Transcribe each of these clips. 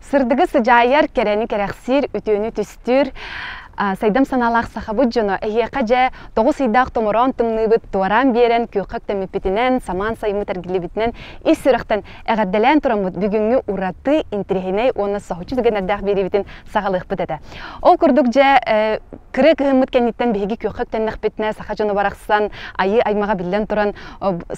Сырдығы сыжайыр кәрәні кәрәқсір, үтіні түстір. Сайдам саналақ сақабыд жоны, әйеқа жа 9 сайдақ томыран тымныбыт туаран берен, көққақ тәміппетінен, саман сайымы тәргілебітінен, ес сұрақтан әғаддәлән тұрамыд бүгінгі ұраты интрихиней оны сағычы дүген әрдәқ беребітін сағалық бұдады. Ол күрдік жа кірі кығымыд кәнеттен бейгі көққақ тәннәқ бетіне сақа жоны барақсан, айы аймаға білден тұран,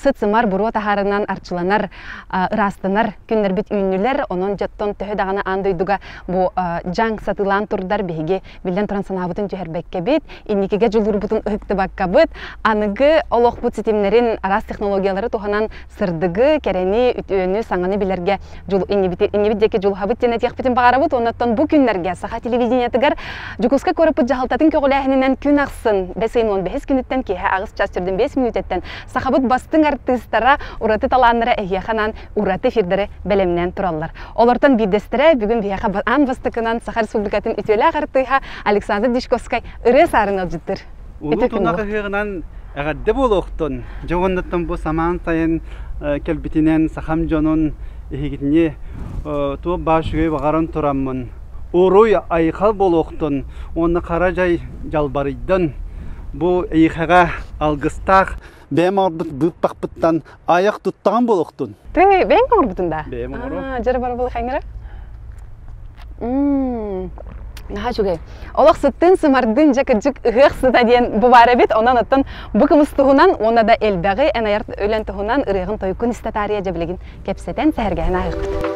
сұт сымар бұру тахарынан арчыланар, ырастынар, күннер бет үйінілер, оның жаттон төхі дағаны андойдуға бұ жаң сатылан тұрдар бейгі білден тұран санабытын жөһәрбәккә бит, инникеге julur butun ыкты бакка бит, аныгы олох бут системнәрен арас технологиялары туханан сырдыгы, кәрәне, үтөне, саңаны биләргә жул иннибидәке жул хабыт тенә тәхбитен багарабыт, оннан бу көннәргә саха телевидениятыгар Жукуска көрүп жахалтатын көгөләһеннән күн аксын, бәсәйн 15 минуттан ки агыс частырдан 5 минуттан сахабыт бастың артистлары ураты таланнары әйяханан ураты эфирдәре белемнән тураллар. Олардан бидәстерә бүген бияха ан бастыкынан Саха Республикатын үтелә гартыга Александр Дишковский ырыс арынал життер. Улу тунакы хыгынан әгәдде булыктын. Жогондаттан бу саман сайын келбитинен сахам жонун ихигитне ту башыгы багаран тураммын. Уруй айхал булыктын. Оны каражай жалбарыйдан бу ихага алгыстак беморбут быппакпыттан аяк туттаган булыктын. Ты беморбутунда? Бемору. Жары бар булы хаңгыра? Наха чугай. Олақ сыттын сымардың жакыджык ығық сыта дейін бұбары бет, онан ыттын бұқымыз тұғынан, оны да әлбәғі әнайарт өлен тұғынан ұрығын тойкын істатария жабілігін кәпсетен сәргәйін ағық.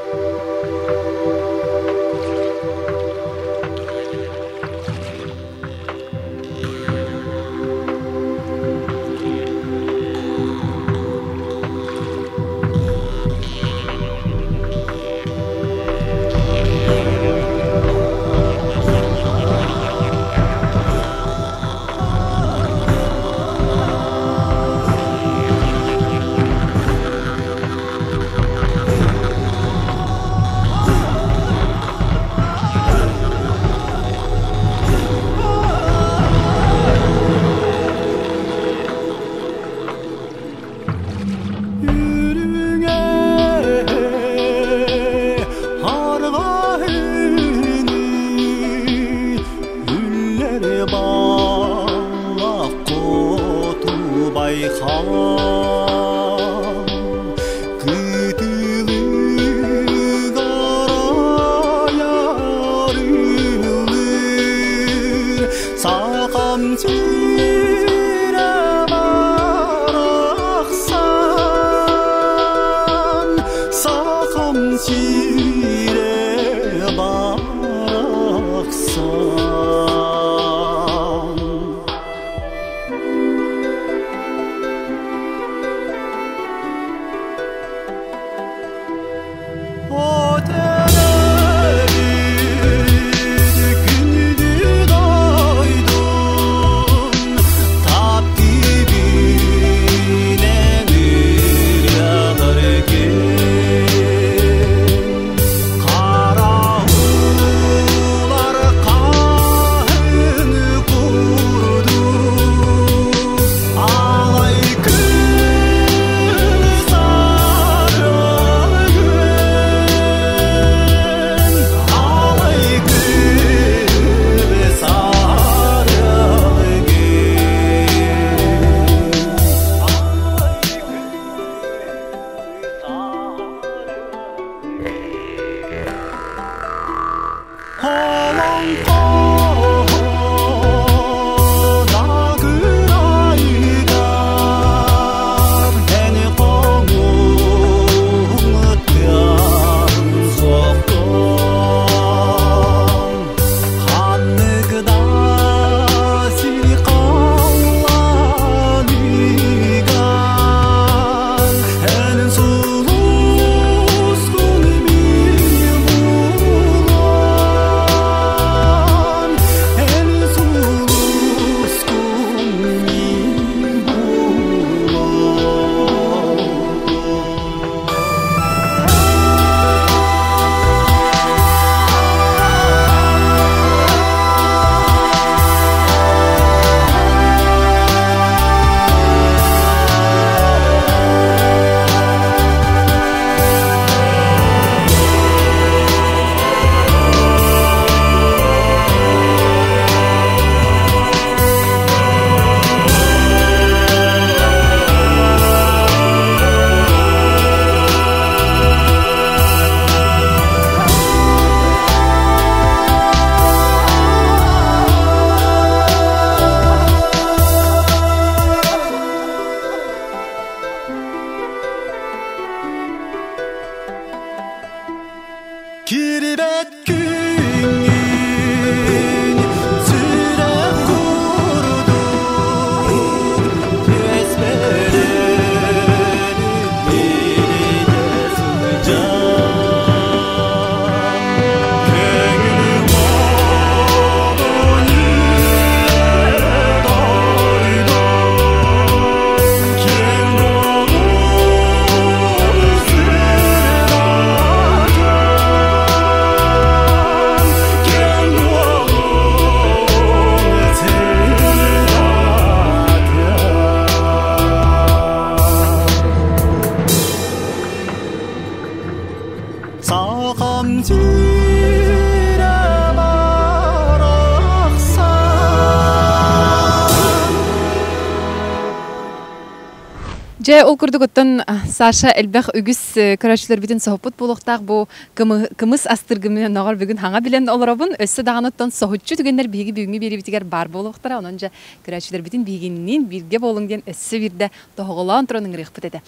Же ол курдугуттан Саша элбэх үгүс көрөчүлөр бүтүн соһбут булуктак бу кымыс астыргы менен нагар бүгүн хаңа билен олоробун өссө дагыныттан соһутчу түгендер биги бүгүнгү берибитигер бар булуктара ононжа көрөчүлөр бүтүн бигиннин бирге болуң ден өссө бирде тоголон туранын рыхпыт эте.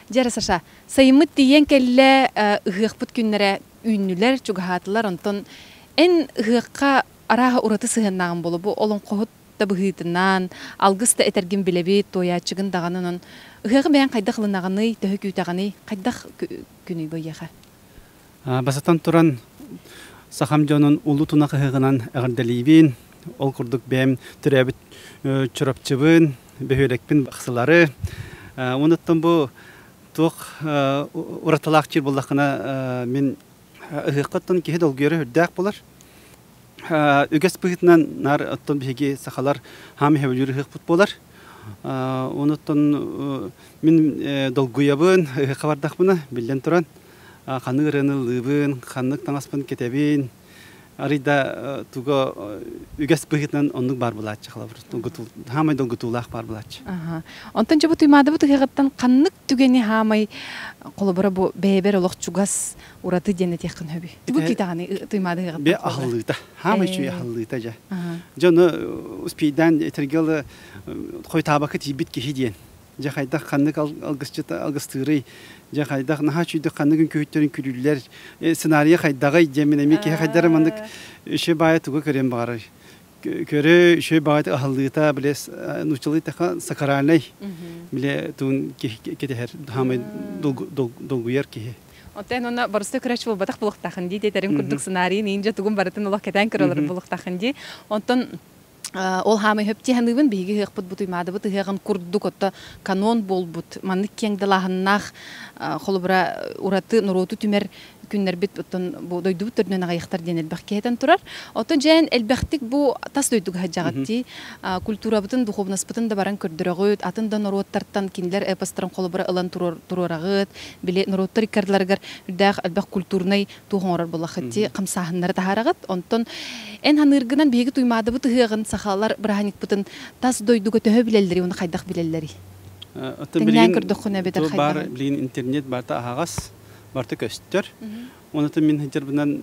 Жара Саша, сайымыт диен келле ыхыхпыт күннере үйнүлөр чугахатылар онтон эн ыхыкка арага ураты сыгыннаган болобу олон кохут быһыытынан алгыста этергин билеби тоячыгын даганын ыгы бән кайдах лынаганы төһө күтаганы кайдах күнү быяха басатан туран сахамжонун улу тунак ыгынан агырдалибин ол курдук бәм төрөбүт чурапчыбын бөһөлекпин баксылары онуттан бу тук ураталак чир буллакына мен ыгыктан кеһе долгөрө хүрдәк булар үгәс быгытнан нар оттон биги сахалар хам хевлүр хык футболар онуттон мен долгуябын хабардакмына билен туран ханыгырыны лыбын ханнык таңаспын кетебин арида туга үгәс быгытнан оннук бар булачы халабыр тугутул хамай долгутулак бар булачы онтон жабы туймады бу тыгыттан каннык түгени хамай колобора бу бебер олох чугас ураты дене техин хөби бу китаганы туймады гыгыттан бе ахлыта хамай чуй ахлыта жа жону успейдан этергел кой табакы тибит кихиден жа кайда каннык алгысчыта алгыстырый жа кайда наха чуйды канныгын көйттөрүн күлүлөр сценарий кайдагы жеминеме ке кайдары мандык үшө бая тугу көрем бары көрө үшө бая ахлыта билес нучулыта сакаралай биле тун кетер хамай долгуяр ки Отен она барысты көрәч бул батак булыктахын ди тетерин курдук сценарий нинҗа тугун барытын улак кетен көрөлөр булыктахын ди онтон ол хамы хөпти ханыбын биги хыппыт бу туймады бу тыгын курдук отта канон болбут маннык кеңдалахыннах холбра ураты нуроту түмер күннәр бит оттон бу дойду төрнөн агайыктар денел баккетен турар отон жен элбехтик бу тас дойдуг хаҗагатти культура бутын духовность бутын да баран көрдөрөгөт атын да нуроттартан киндер эпостран холбра ылан турорагыт биле нуроттар икарларгар дах элбех культурный тухонрар булахатти камсахыннар тахарагыт онтон эн ханыргынан биги туймады бу тыгын сахалар браханик бутын тас дойдуга төһө билеллери уны кайдах билеллери Тенлен көрдөхүнө бетер хайда. Бар билин интернет барта агас, барта көстөр. Онута мен хижербинен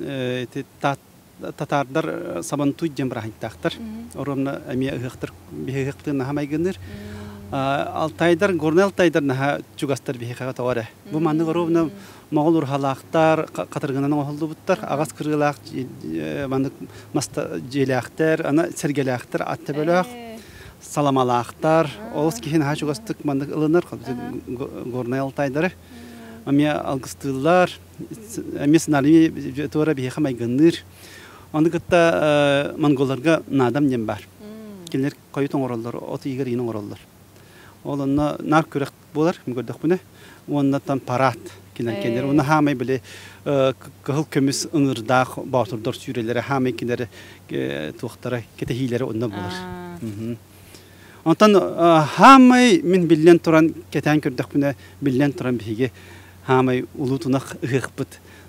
татардар сабантуй жембрахиттактар. Оромна эмия ыгыктыр, бихыктын хамайгыныр. Алтайдар, горнел Алтайдар наха чугастар бихыга тавара. Бу манны оромна моголур халактар, катыргынан оголду буттар, агас кырылак, манны маста желактар, ана сергелактар, аттебелак. Саламалақтар, олыс кейін хачугастык мандык ылыныр, горнай Алтайдары. Амия алгыстылар, амия сценарий туара бихе майгыныр. Онды гытта монголларга надам нем бар. Келер койутон ороллар, оты игер инон ороллар. Олонна нар көрөк болар, көрдөх буны. Оннатан парат келер. Оны хамай биле кыл көмүс ыңырдак батырдар сүрелери хамай келер туактара кетехилери онда болар. Ondan hamay min billen turan keten kördük buna billen turan bihi hamay ulutunak ıhıqbıt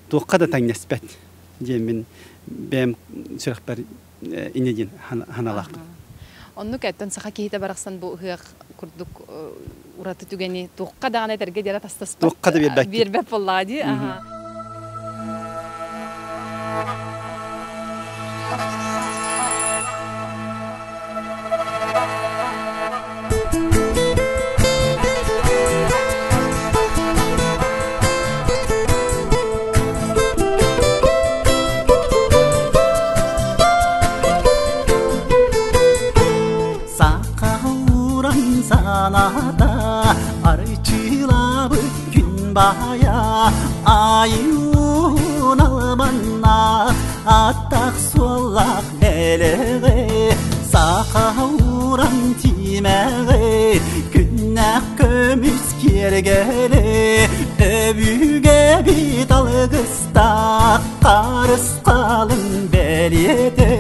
tuqqa da tan nisbet diyemin bem sürəkbər inedin hanalaq. Onu kətten sağa kehite baraqsan bu ıhıq kurduk uratı tügeni tuqqa da ana terge dira tastas. Tuqqa da bir bir bep vallahi. Sanada arıçılabı gün baya ayun almanna attak solak leleğe sakavuran timeğe günnek kömüs kergele öbüge bir dalgıstak karıs kalın beliyete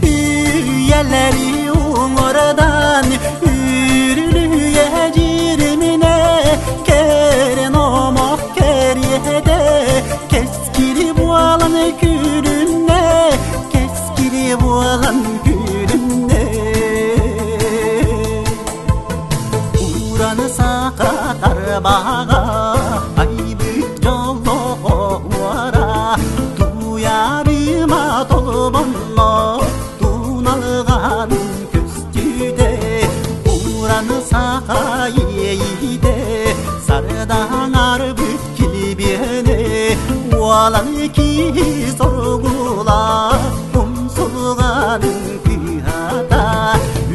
üyeleri oradan keskili bu alan gülünne keskili bu alan gülünne uğranı saka Даға айбыт жолуара Туярыма толбонно Туналған көстүде Ураны сақайейде Сардаңар бүткіл бені Уалан ки соргула Умсулғаның күйата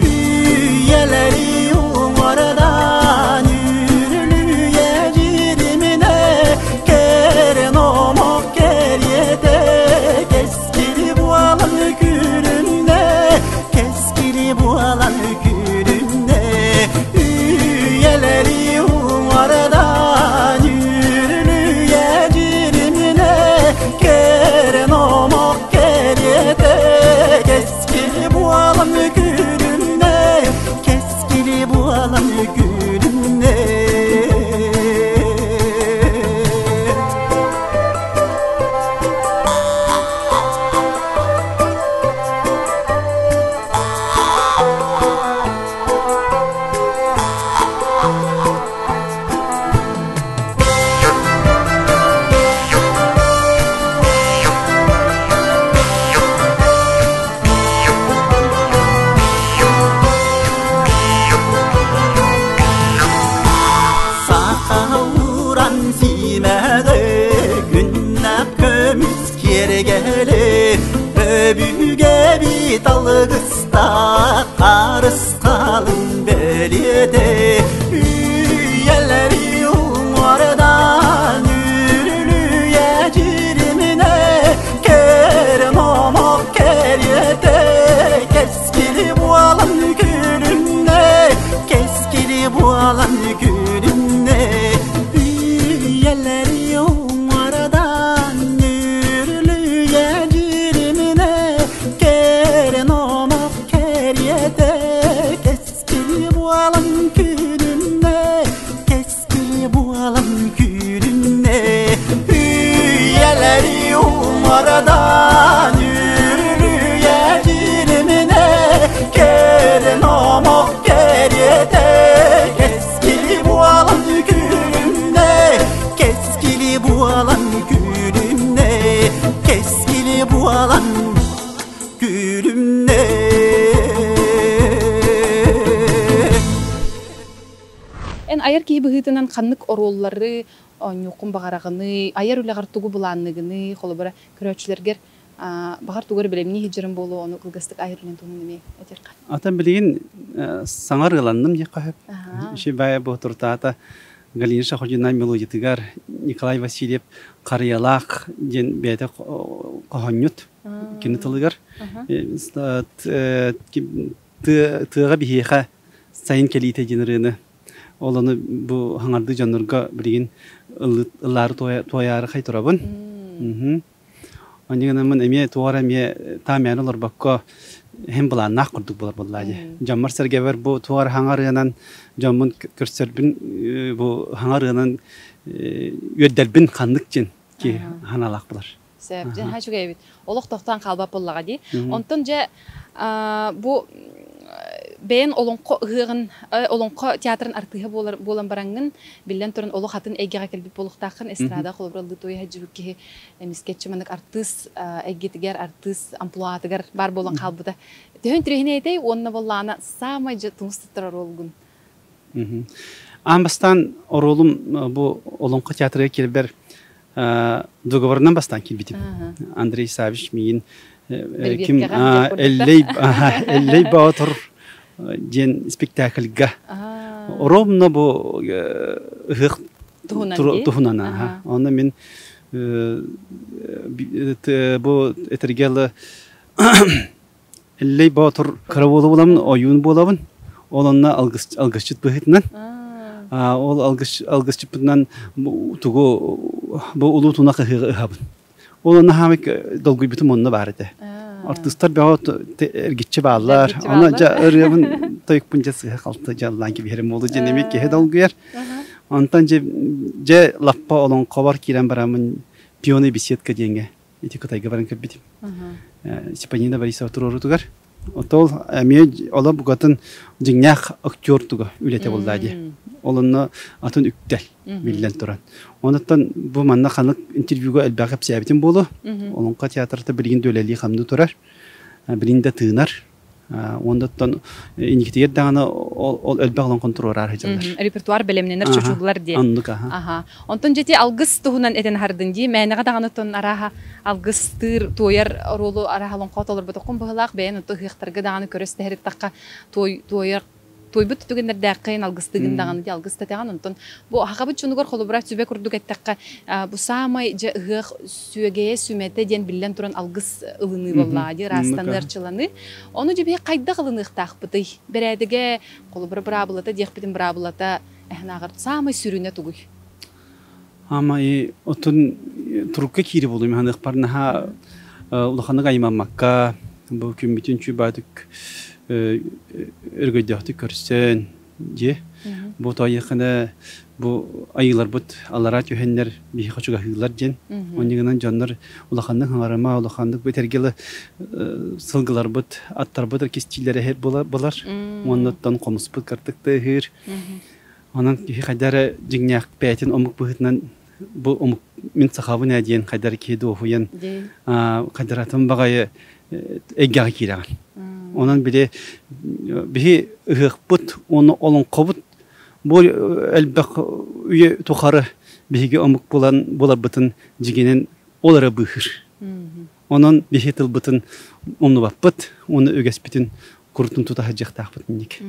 Үйелері уңардан Үрілуе жидіміне Керен омок кереде Кескілі буалан күрінне Keskili bu alan gününde Üyeleri umardan Yürülüye cirimine Keren omok keriyete Keskili bu alan gününde Keskili bu alan gününde Sağuran simede günnap kömüz kergeli Öbüge bir dalgısta karıs kalın belide Üyeleri umardan yürülüye cirimine Keren omok keriyete Keskili bu alan gününde Keskili bu alan gününde Üyeleri umardan yürülüye cirimine Keren omok keriyete Keskili bu alan gününde Keskili bu alan gününde Üyeleri umardan yürülüye cirimine Keren omok keriyete Keskili bu alan gününde Keskili bu alan gününde Keskili bu alan gününde En ayar ki bıhıtınan kanlık orolları Nyokun bağarağını, ayar üleğar tuğu bulanlığını Kolubara köröçlerger Bağar tuğur bilemini hicrin bolu onu kılgıstık ayar ülen tuğun neme eterkan Atan bilgin sanar gılandım ya kahep. Şey baya bu turtata Galina Şahocundan melodiyatigar Nikolay Vasilyev Kariyalak Jen beyde kohonyut Kinitılıgar Tığığa bihiyeğe Sayın kelite jeneriğini Olanı bu hangardı janırga bilgin ılları toyarı kay turabın. Ondan hemen emiye tuğara emiye tamamen olur bakka hem bulan nak kurduk bular bulladı. Jammar sergever bu tuğara hangarınan jammun körserbin bu hangarınan yödelbin kanlıkçın ki hanalak bular. Sebepten ha çok evet. Oluk tohtan kalbap bullağa di. Ondan je bu ben olonko teatrın artığı bolan barangın bilen turun oluk hatın egge kelbip boluktaqın estrada kolbraldı toy hacıbık ki misketçi manak artist eggetiger artist amploatiger bar bolan kalbıda. Tehön trehineyde onna bollana samajı tunstutrar olgun. Ambastan orolum bu olonko teatrıya kelber dogovorundan bastan kilbitim. Andrei Savich miyin kim elley bağıtır jen spektaklga oromna bu hık tuhunana onda min bu etergeli elley bağıtır karavolu bulamın oyun bulamın olanna algısçıt bıhıtından ol algısçıtından tugu bu ulu tunak hıhabın olanna hamek dolgu bütün onunla barıdı artistlar bir ergitçi bağlar. Ona arayabın toyuk puncası kaltı jallan gibi herim oldu demek ki hedal güyer. Ondan je lappa olan kavar kiren baramın piyone bisiyetka denge. İti kutay gabaran kabitim. Sipanina bari sa tururu tugar. Отол әме ола бугатын жиңнях актер туга үлете болдады. Олонно атын үктел билен туран. Онуттан бу манна ханык интервьюга элбагып сәбитин болу. Олонка театрда билген дөлели хамды турар. Билинде тыынар. Онуттан иниктер даганы ол элбаглан контроллар хәҗәләр. Репертуар белемненер чучулар ди. Ага. Онтон жети алгыс туһунан этен хардын ди. Мәнәгә даганы тон араха алгыс тыр тояр ролу арахалон каталар бутакын быгылак бәен то хихтарга даганы көрөстәһәр такка тояр Тойбут түгендер дәккән алгыстыгын даганы ди алгыста таган онтон бу хакабы чунугар холобрат сүбе курдук әттәккә бу самай жыгы сүгәе сүмәтә ден билен туран алгыс ылыны булла ди растанырчыланы оны җибе кайда кылынык тахпыты берәдеге холобра брабылата дихпитин брабылата әһнагыр самай сүрүнә тугый Ама и отун турукка кири булды механик парнаха улаханы гаймамакка бу күн бүтүнчү бадык өргөйдөхтү көрсөн же бу тайыкны бу айылар бут алара төһеннер би хачуга хыйлар жен оннигенен жаннар улаханның хаңарама улахандык бетергеле сылгылар бут аттар бут кистилери хет булар оннотан комус бут картыкты хыр анан хадара жигняк петин омук бутнан бу омук мин сахабына диен хадар кеду хуян кадаратым багай эгга кираган Ondan bile bir hıkbut onu olun kabut bu elbek üye tuharı bir amık bular butun ciginin olara bıhır. Onun bir hitil butun onu baput onu öges bütün kurtun tutahacak tahbutnik.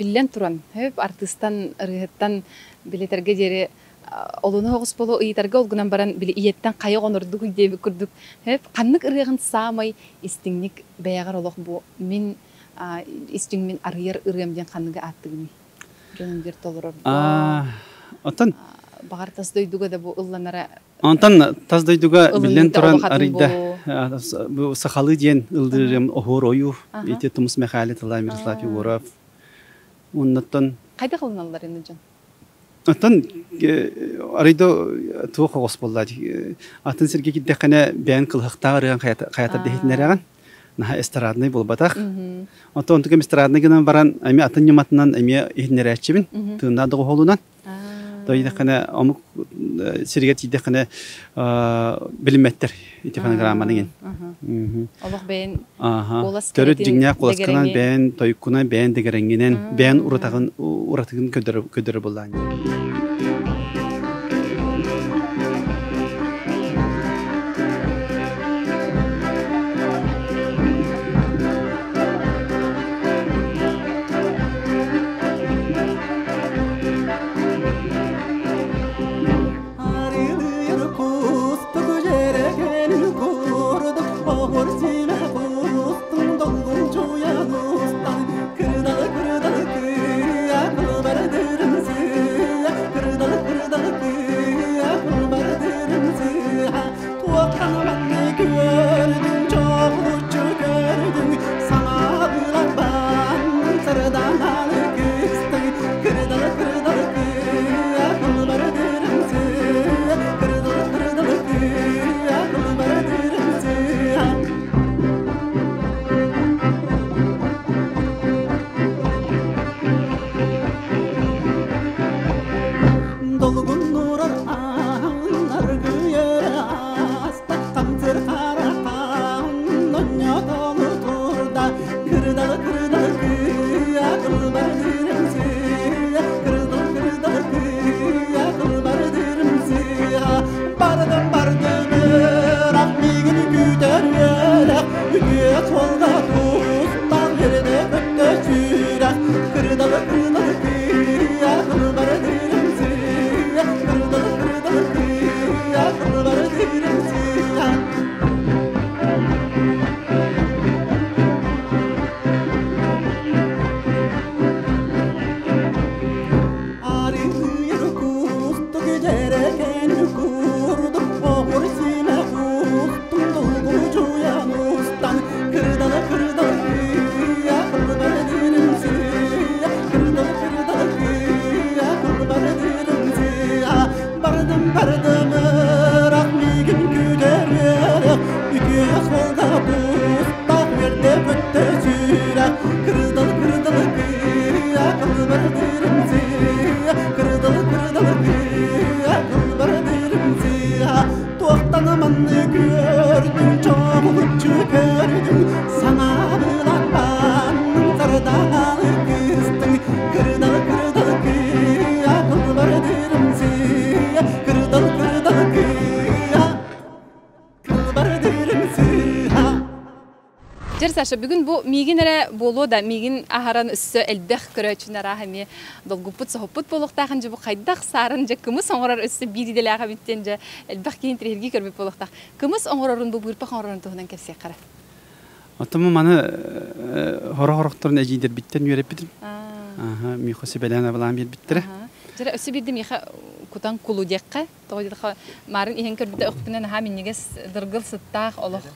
Билен туран. Хөп артыстан ырыһыттан билетерге жери олуну огус болу ыйтарга олгунан баран били иеттен кайык онордук үйдеби курдук. Хөп каннык ырыгын саамай истиңник бэягар олох бу мен истиң мен арыйар ырыамден канныга аттыгыны. Жөнүндер толорор. Отон Багар таздойдуга да бу ылланара. Онтан таздойдуга билен туран арыйда бу сахалы ден ылдырым охор ою ите тумус мехали талай Мирослав Егоров. Оннан Кайда кылыналар эми жон? Отон арыйда туох госполлар. Атын сирге киддекане бән кылхактагы каята дехинераган. Наха эстарадный болбатах. Отон тугем эстарадный гынан баран ами атын юматынан ами ихнерәчебин. Тында да холунан. Тойдакана амук сиргет идекане билметтер итефанаграмманыгын. Аллах бен голос төрөт жиңня коласканан бен тойкуна бен дегеренгенен бен уратыгын көдөрө булган. Саша, бүгін бұл мигин әрі болу да, мигин ахаран үссі әлбәқ көрі үшін әра әме долгуппыт, соғыппыт болуқтағын жа бұл қайдақ сарын жа кымыс оңырар үссі бириделі аға біттен жа әлбәқ кейін тірерге көрмеп болуқтақ. Кымыс оңырарын бұл бұрпақ оңырарын тұғынан кәпсек қара? Отымы маны хора-хорақтарын әжейдер біттен үйереп бітім. Михосы бәләна балан бер біттірі. Жара өссі бірді миха кутан кулу декқа. Тоғыдылға марын ихен көрбіді ұқпынан ха меннегес дыргыл сыттақ олық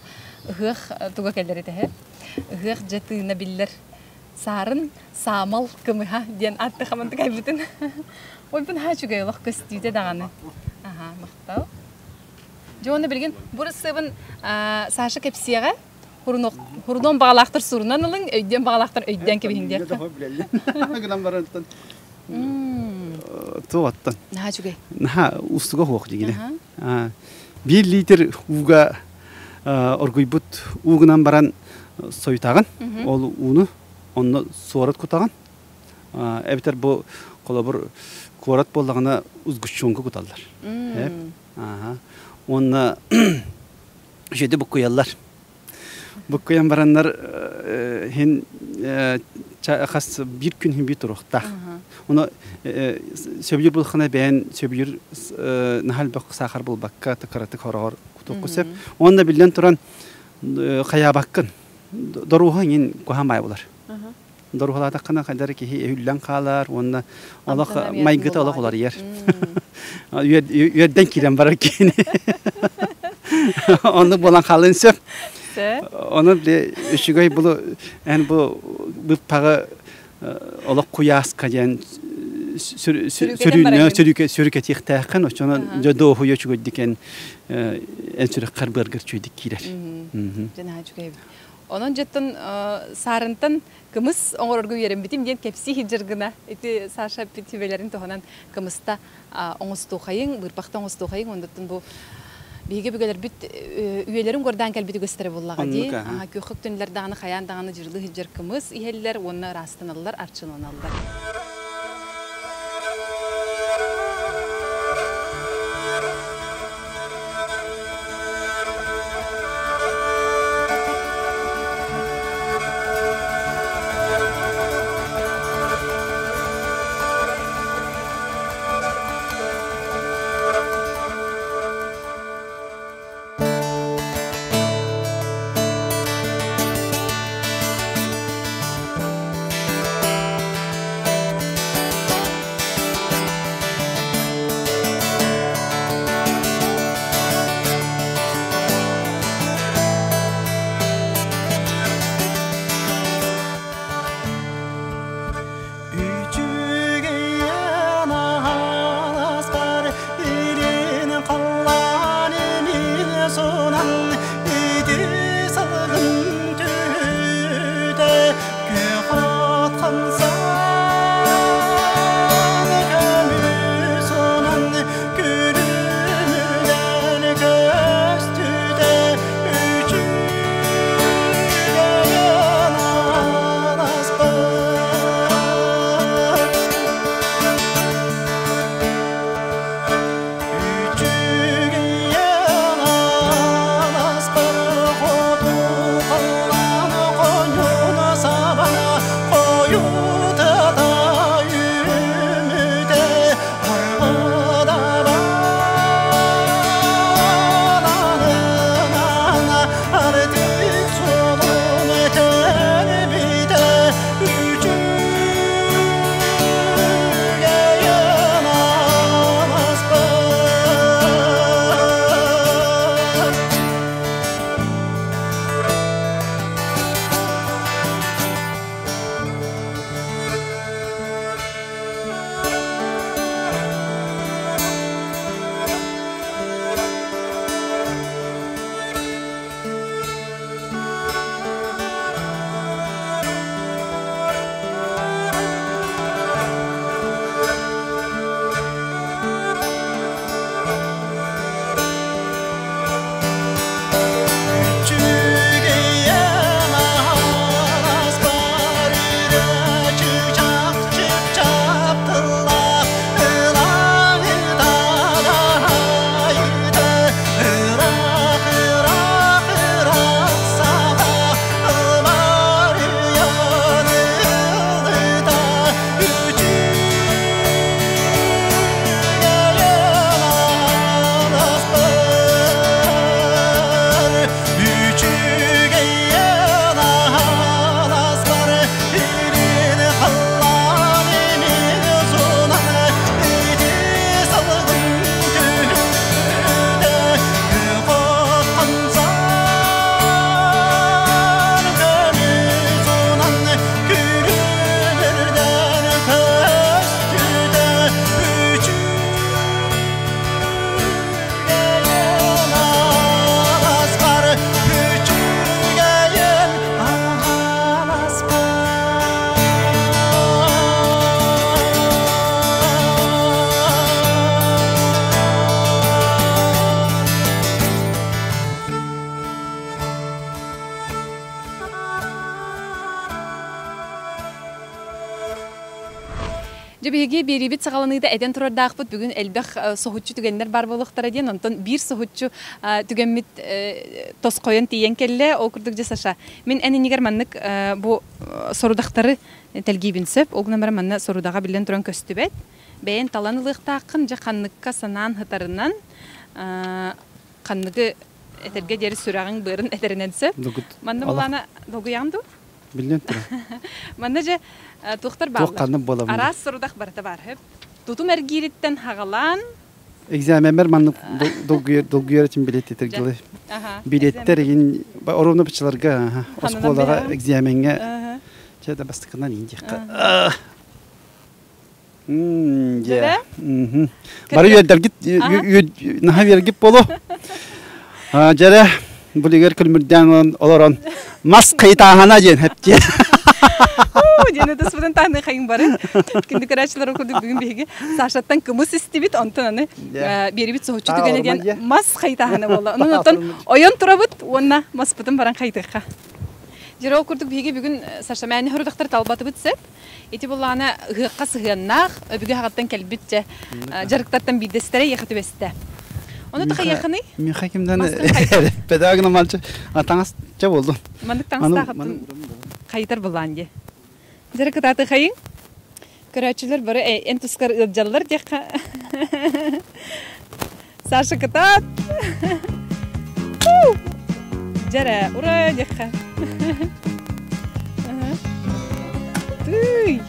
ұғық туға кәлдер етігі. Ұғық жетіғына білдер сарын самал кымыға ден атты қаманты кәйбітін. Ой, бұн ха жүгай олық көстүйді дағаны. Мақтау. Жоғаны білген, бұрысы бұн Саша кәпсияға Хурдон бағалақтыр сұрынан ұлың, өйден бағалақтыр өйден кебейіндер. Гынан бараттан. Туғаттан. Наға жүгей? Наға ұстыға хоқ дегені. 1 литр уға оргойбут уғынан баран сойтағын, ол уны онны суарат күтағын. Әбітер бұл қола бір қуарат болдағына ұзгүшшонғы күталдар. Онны жеді бұл көялар. Bu koyan baranlar hen xas bir gün hin bir turukta. Onu söbülür bulxana beğen söbülür nahal bak sakar bul bakka tıkaratık horor kutukusep. Onda bilen turan kaya bakkın. Doruhan yin kuhamay bular. Doruhalada kana kadar ki hüllen kalar. Onda Allah maygıta Allah olar yer. Yerden kiren barar ki. Onu bulan kalın söp. Onu de üşügay bulu yani bu para Allah kuyas kayan sürüket yıktağın o çona doğu yaşıyor diken en sürü karburger çüydük kiler. Cenah çok iyi. Onun cidden sarıntın kımız oğurgu yerim bitim diyen kepsi hicirgına. Eti sarşa bitivelerin tohanan kımızda oğuz toğayın, bırpakta oğuz toğayın. Ondan bu Bige büt üyelerim gordan kelbiti gösterip ollağa di. Kökük tünler dağını kayan dağını jırlı hicir kımız. İheller onu rastın alırlar, arçın onu alırlar. биги берибит сагаланыда эден турардагыпыт бүгүн элбек сохутчу түгеннер бар болуктар эден онтон бир сохутчу түгенмит тоскоен тиен келле окурдук жасаша мен энинигер маннык бу сорудактары телгибинсеп огна бара манна сорудага билен туран көстүбет бэйен таланылыктаакын же канныкка санаан хытарынан канныгы этерге дери сүрагың бырын этериненсеп манна булана долгуянду билен тура манна же тухтар баалар туакканы бола арас сорудак барыта барып тутум эргириттен хагалан экзаменер манны долгуер için bilet etirgili biletler ин оровно бычыларга осколага экзаменге чада бастыкынан инде я бары yerler git naha vergip bolu jara buliger külmürden olaran mas kaytahana jen hepçe Дені дұспыдан тағны қайын бары. Кенді көрәшілер оқырдық бүгін бейге. Сашаттан күміс істебет, онтан аны беребет соғычу түгенеден мас қайтағаны болы. Оның оттан ойын тұра бұд, онына мас бұдын баран қайтыққа. Жері оқырдық бейге бүгін Саша мәні хүрдіқтар талбаты бұтсып. Еті бұл ана ғыққа сығыннақ, өбігі хағаттан кәлбітчі жарықтаттан бейдестері еқіті бәсті. Оны тұқа еқіні? Мен қайкімден педагогына малчы таңыз жа болдым. Мандық таңыз тағыптың қайтар бұлан де. Жарық таты қайын? Көрәчілер бары ән тұскар ұлжалылар деққа. Сашы кытат. Жара, ұра деққа. Туй.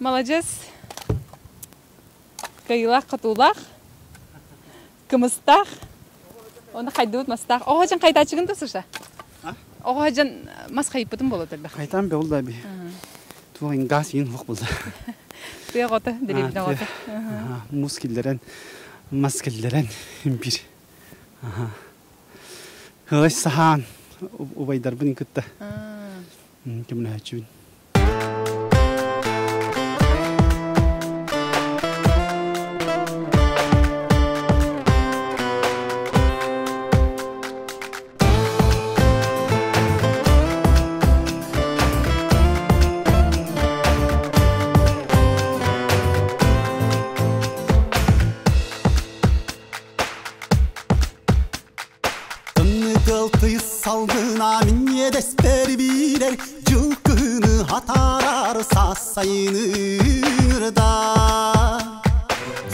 Молодец. Кайылақ қатулақ. Кымыстақ. Оны қайдуыт мастақ. Оға жан қайта чығын тұсыша? Оға жан мас қайып бұтын болады әлбәқ. Қайтан бе олда бе. Туғын газ ең ұқ болды. Туя ғоты, дәребіне ғоты. Мускиллерен, маскиллерен бір. Хылай сахан убайдар бұның күтті. Кімні әчуін. Salgına minye desper birer cılkını hatarar sasayınırda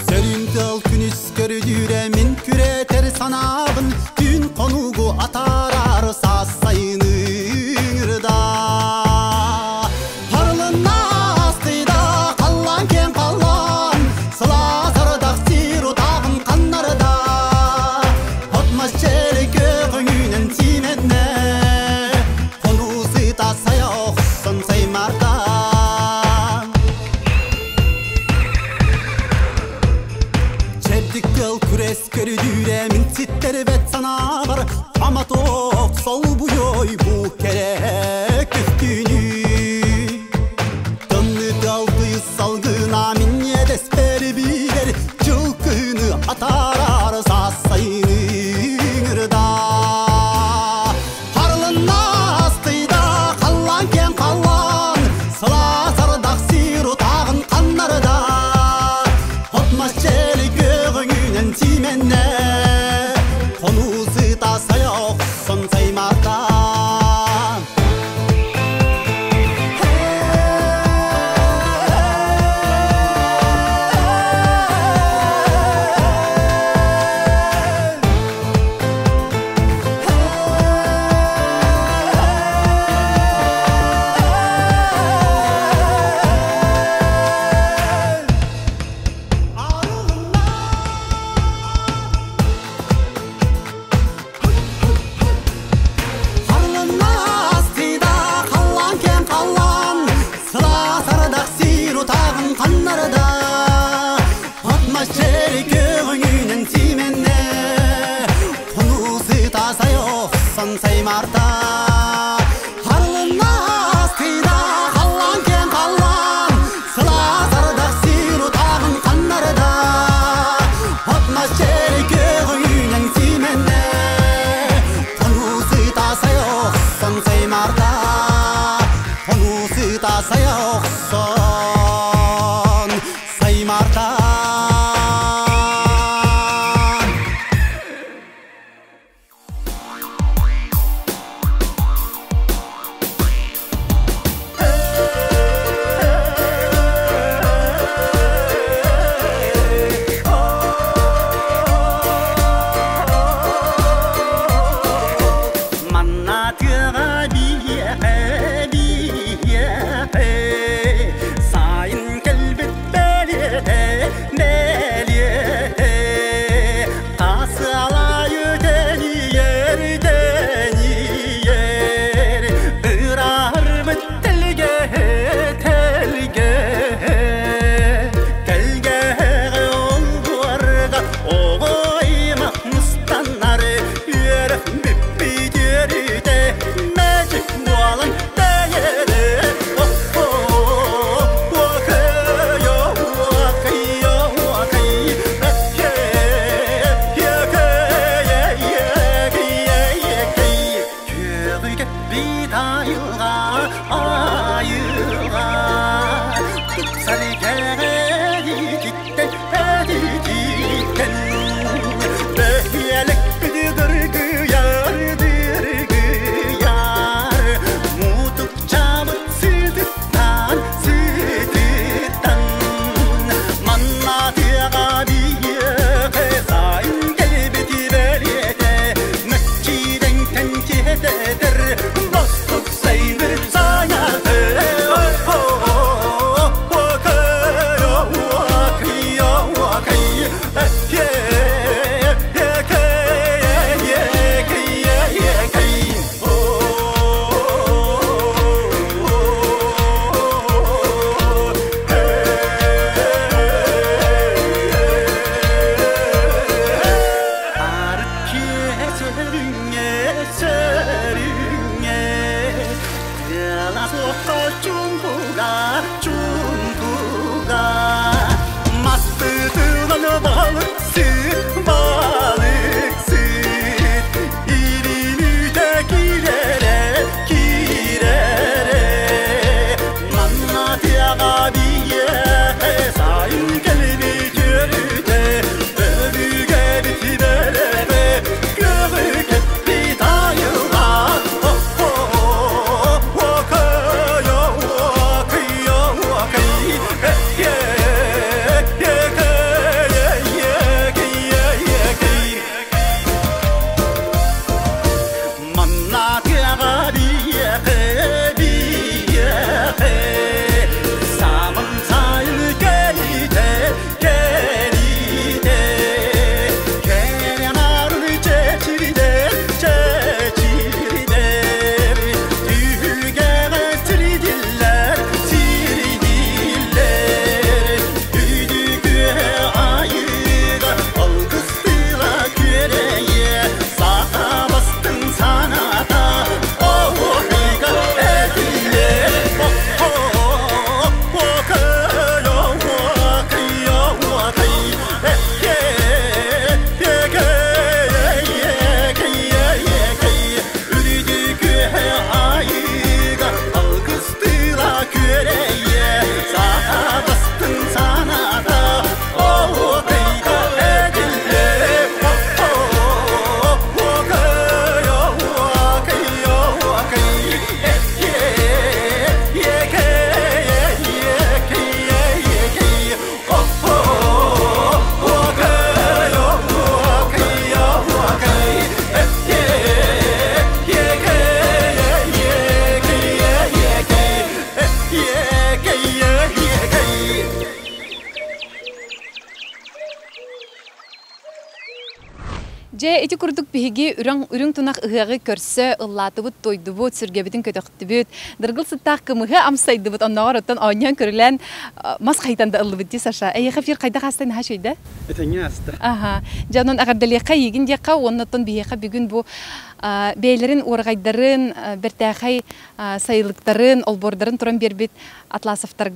Serin dal künis gördüre min küreter sanabın Dün konugu atarar sasayınırda Harlına astıda kallan ken kallan Sıla sarıdak siru dağın kanlarıda Hotmaz çelik göğünün timedine Konusu da sayoksun saymardan Çevdik gıl küres gördüre min titleri ve sana var Ama tok sol bu yoy bu kere küstünü Dönlü daldığı salgına minye desper birer Cılkını atarar sasayınırda Harlına astıda kallan ken kallan Sıla sarıdak siru tağın kanlarıda Hotmaz çeli göğünün timenne Konusu da sayoksun saymadan oksan saymarta Harılmaz kıyda hallan ken hallan Sıla zarda siru tağın kanlarda Hotma şeri göğünen simenne Tonu sıta say oksan saymarta Tonu sıta say oksan saymarta ити курдук биһиги үрүң тунак ыгыгы көрсө ыллатыбыт тойдубут сүргебитин көтөктүбүт дыргыл сыттак кымыгы амсайдыбыт онногор оттон ооньян көрүлен мас кайтанда ыллыбыт ди Саша эйха фир кайда хастан хашыйда Этеңе аста. аха жанон агардалыка йигин дияка оннотон биһига бүгүн бу бейлерин ургайдарын бертахай сайылыктарын олбордарын туран бербит атласовтар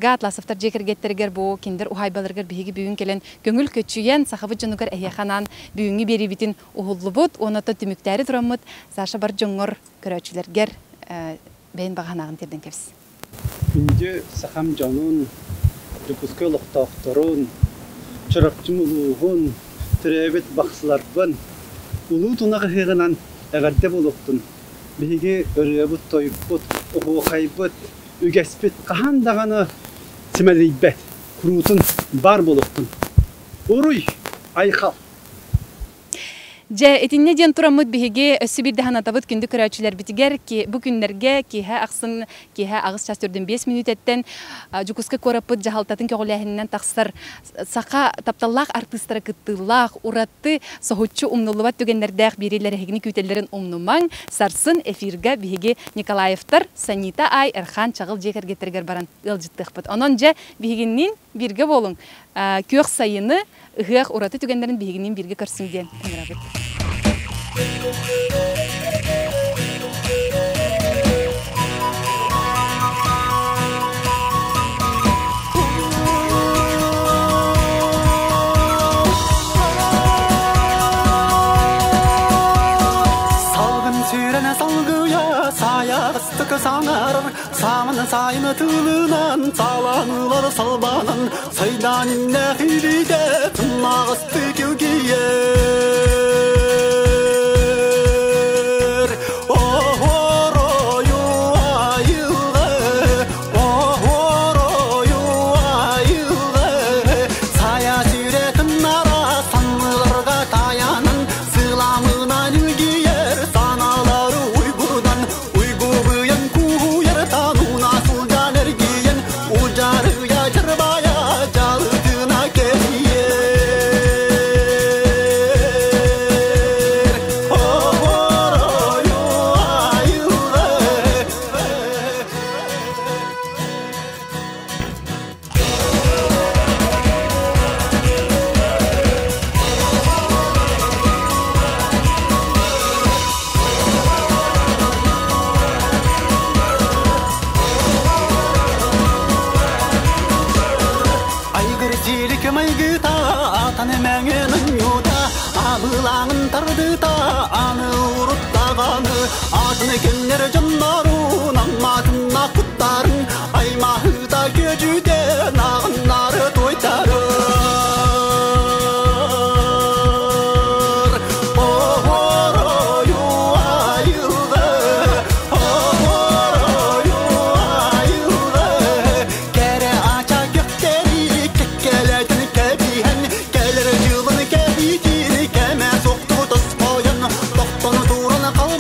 жекергеттерге бу киндер ухайбаларга биһиги бүгүн келен көңүл көчүйен сахабы жонугар эйханан бүгүнгү берибитин ухуллубут оното түмүктәри турамыт Саша бар жоңгор көрөчүлергер бен баганагын терден кепс Күнде сахам жанун жүкүскө локтоокторун чыракчымулугун тиребет баксыларбын улуу тунагы хыгынан әгәрдә булыктын. Биге өрөбүт тойбут, ухайбыт, үгәспит кахандаганы симәлибет, крутун бар булыктын. Уруй, айхал. Же этинне ден турамыт биһиге өссү бирде ханатабыт күндү көрөчүлөр битигер ки бу күннерге киһе аксын киһе агыс частырдын 5 минут эттен жукуска корапыт жахалтатын көгөләһиннән таксыр сака тапталлак артисттары кыттыллак уратты сохучу умнулубат түгеннердәк бириләре хигни күтелләрен умнумаң сарсын эфирге биһиге Николаевтар Санита Ай Эрхан чагыл жекергетергер баран ылжыттыкпыт. Онон же биһигиннин бирге болуң көк сайыны ыгык ураты түгеннәрен биһигинин бирге көрсүнден тыңрабыт. Самын сайны тылынан саланылар салбанын сайдан нәхилиде тымағысты кеугейер Охорою айылы Сая жүретін ара саныларға таянын Сыламынан үлгейер саналары уйгудан Уйгубыян куйер тануна сулдан әргейен Уджары яжырбая жалыдына келиер Охорою айылы Айгыр жилик майгыта атаны мәңенін юта Абылаңын тардыта аны уруттағаны Атыны кемнер жондарун амматына құттарын Аймахыта көжүде нағыннары тойтарыр Охорою айылы Охорою айылы Кәрі ача көктері кеккелетін кәбиен Кәлір жылын кәбитін кәмә соқты тұс қойын Тоқтаны тураны қал